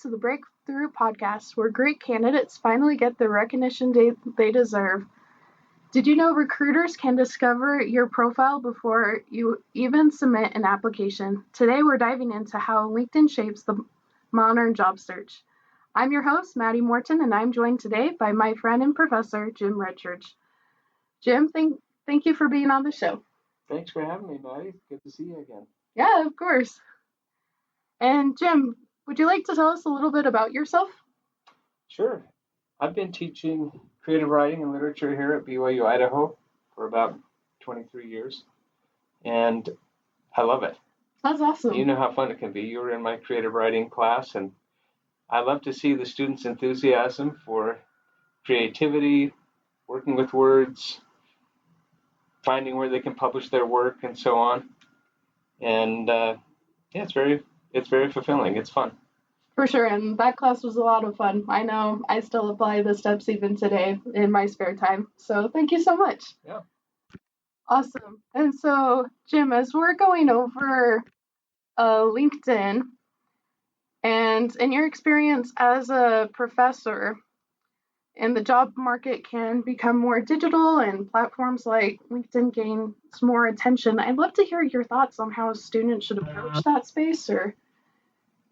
to the Breakthrough Podcast, where great candidates finally get the recognition they deserve. Did you know recruiters can discover your profile before you even submit an application? Today, we're diving into how LinkedIn shapes the modern job search. I'm your host, Maddie Morton, and I'm joined today by my friend and professor, Jim Redchurch. Jim, thank you for being on the show. Thanks for having me, Maddie. Good to see you again. Yeah, of course. And Jim, would you like to tell us a little bit about yourself? Sure. I've been teaching creative writing and literature here at BYU, Idaho for about 23 years, and I love it. That's awesome. You know how fun it can be. You were in my creative writing class, and I love to see the students' enthusiasm for creativity, working with words, finding where they can publish their work, and so on. And it's very fulfilling. It's fun. For sure, and that class was a lot of fun. I know I still apply the steps even today in my spare time. So thank you so much. Yeah. Awesome. And so, Jim, as we're going over LinkedIn, and in your experience as a professor, and the job market can become more digital and platforms like LinkedIn gain more attention, I'd love to hear your thoughts on how students should approach that space, or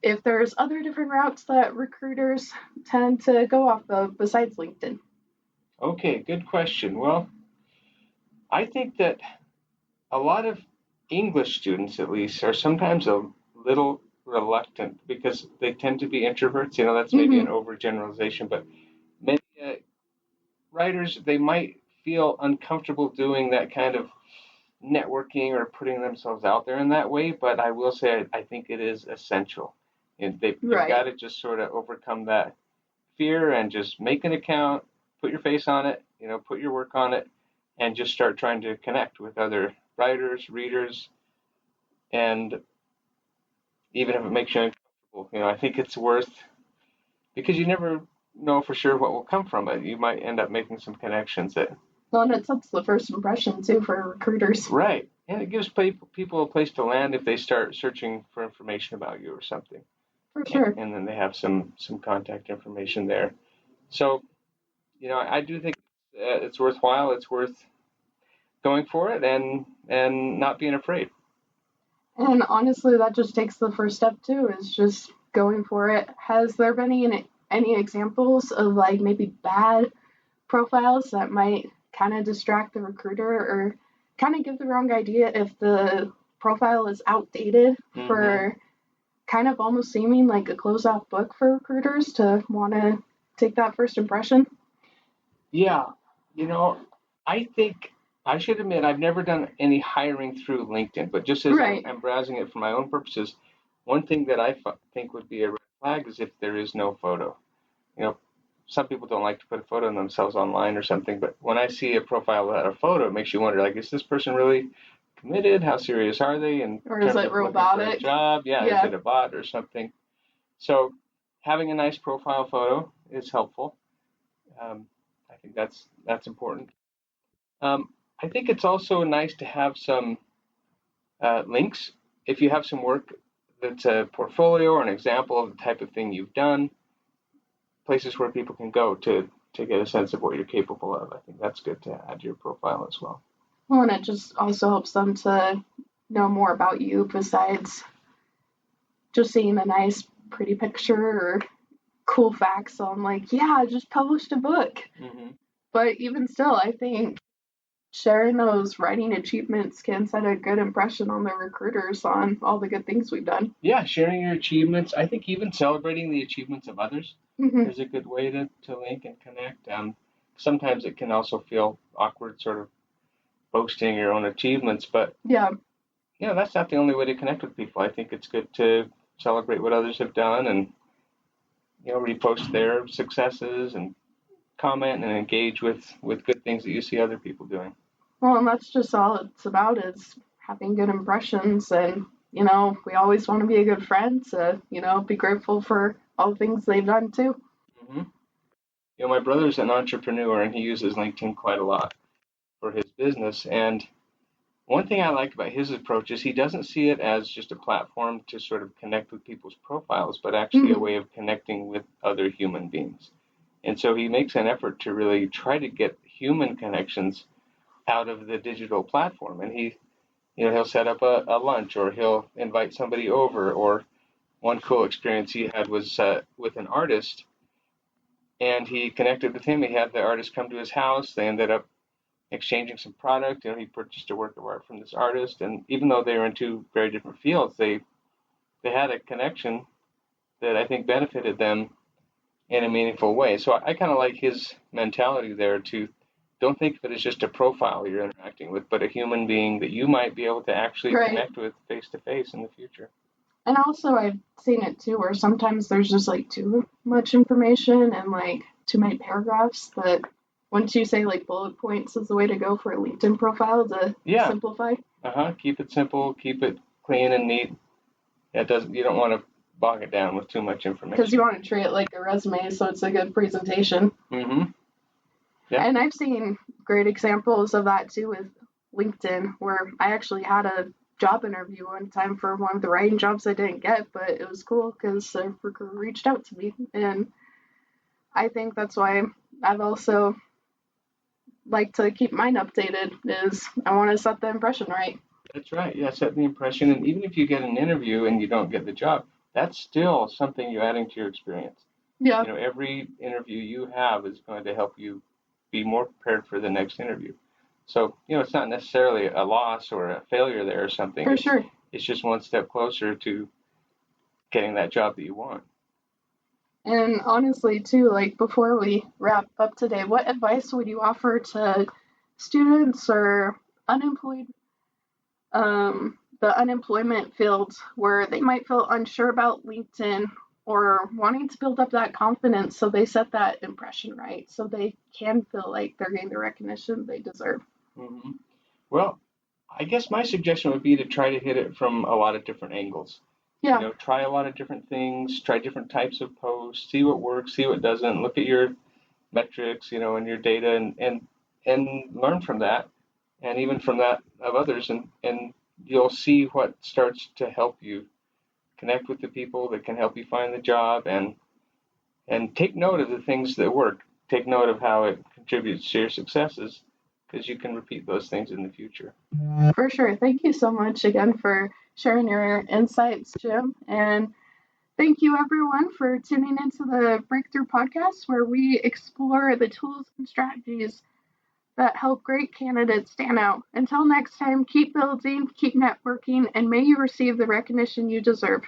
if there's other different routes that recruiters tend to go off of besides LinkedIn. Okay, good question. Well, I think that a lot of English students, at least, are sometimes a little reluctant because they tend to be introverts. You know, that's maybe an overgeneralization, but many writers, they might feel uncomfortable doing that kind of networking or putting themselves out there in that way. But I will say, I think it is essential. And they've got to just sort of overcome that fear and just make an account, put your face on it, put your work on it, and just start trying to connect with other writers, readers, and even if it makes you uncomfortable, I think it's worth, because you never know for sure what will come from it. You might end up making some connections that. Well, and it sets the first impression too for recruiters. Right, and it gives people a place to land if they start searching for information about you or something. For sure. And then they have some contact information there. So, I do think it's worthwhile. It's worth going for it and not being afraid. And honestly, that just takes the first step too, is just going for it. Has there been any examples of like maybe bad profiles that might kind of distract the recruiter or kind of give the wrong idea if the profile is outdated for kind of almost seeming like a closed-off book for recruiters to want to take that first impression? Yeah. I think I should admit I've never done any hiring through LinkedIn, but just as I'm browsing it for my own purposes, one thing that I think would be a red flag is if there is no photo. Some people don't like to put a photo of themselves online or something, but when I see a profile without a photo, it makes you wonder, like, is this person really committed? How serious are they? Or is it robotic? Job? Yeah, is it a bot or something? So having a nice profile photo is helpful. I think that's important. I think it's also nice to have some links. If you have some work that's a portfolio or an example of the type of thing you've done, places where people can go to get a sense of what you're capable of. I think that's good to add to your profile as well. Well, and it just also helps them to know more about you besides just seeing a nice, pretty picture or cool facts on like, yeah, I just published a book. But even still, I think sharing those writing achievements can set a good impression on the recruiters on all the good things we've done. Yeah, sharing your achievements. I think even celebrating the achievements of others is a good way to link and connect. Sometimes it can also feel awkward sort of boasting your own achievements, but that's not the only way to connect with people. I think it's good to celebrate what others have done and repost their successes and comment and engage with good things that you see other people doing. Well, and that's just all it's about, is having good impressions, and we always want to be a good friend, so be grateful for all the things they've done too. My brother's an entrepreneur and he uses LinkedIn quite a lot for his business, and One thing I like about his approach is he doesn't see it as just a platform to sort of connect with people's profiles, but actually a way of connecting with other human beings. And so he makes an effort to really try to get human connections out of the digital platform. And he'll set up a lunch, or he'll invite somebody over. Or one cool experience he had was with an artist, and he connected with him. He had the artist come to his house. They ended up exchanging some product. He purchased a work of art from this artist, and even though they were in two very different fields, they had a connection that I think benefited them in a meaningful way. So I kind of like his mentality there, to don't think of it as just a profile you're interacting with, but a human being that you might be able to actually connect with face to face in the future. And also I've seen it too, where sometimes there's just like too much information and like too many paragraphs, that once you say like bullet points is the way to go for a LinkedIn profile to simplify. Keep it simple, keep it clean and neat. You don't want to bog it down with too much information. Because you want to treat it like a resume, so it's a good presentation. Mm-hmm. Yeah. And I've seen great examples of that too with LinkedIn, where I actually had a job interview one time for one of the writing jobs I didn't get, but it was cool because a recruiter reached out to me. And I think that's why I've also like to keep mine updated, is I want to set the impression right. That's right. Yeah, set the impression. And even if you get an interview and you don't get the job, that's still something you're adding to your experience. Yeah. Every interview you have is going to help you be more prepared for the next interview. So, it's not necessarily a loss or a failure there or something. For sure. It's just one step closer to getting that job that you want. And honestly, too, like before we wrap up today, what advice would you offer to students or unemployed, the unemployment fields, where they might feel unsure about LinkedIn or wanting to build up that confidence so they set that impression right, so they can feel like they're getting the recognition they deserve? Mm-hmm. Well, I guess my suggestion would be to try to hit it from a lot of different angles. Yeah. Try a lot of different things, try different types of posts, see what works, see what doesn't, look at your metrics, and your data, and learn from that, and even from that of others, and you'll see what starts to help you connect with the people that can help you find the job, and take note of the things that work. Take note of how it contributes to your successes, because you can repeat those things in the future. For sure. Thank you so much again for sharing your insights, Jim. And thank you, everyone, for tuning into the Breakthrough Podcast, where we explore the tools and strategies that help great candidates stand out. Until next time, keep building, keep networking, and may you receive the recognition you deserve.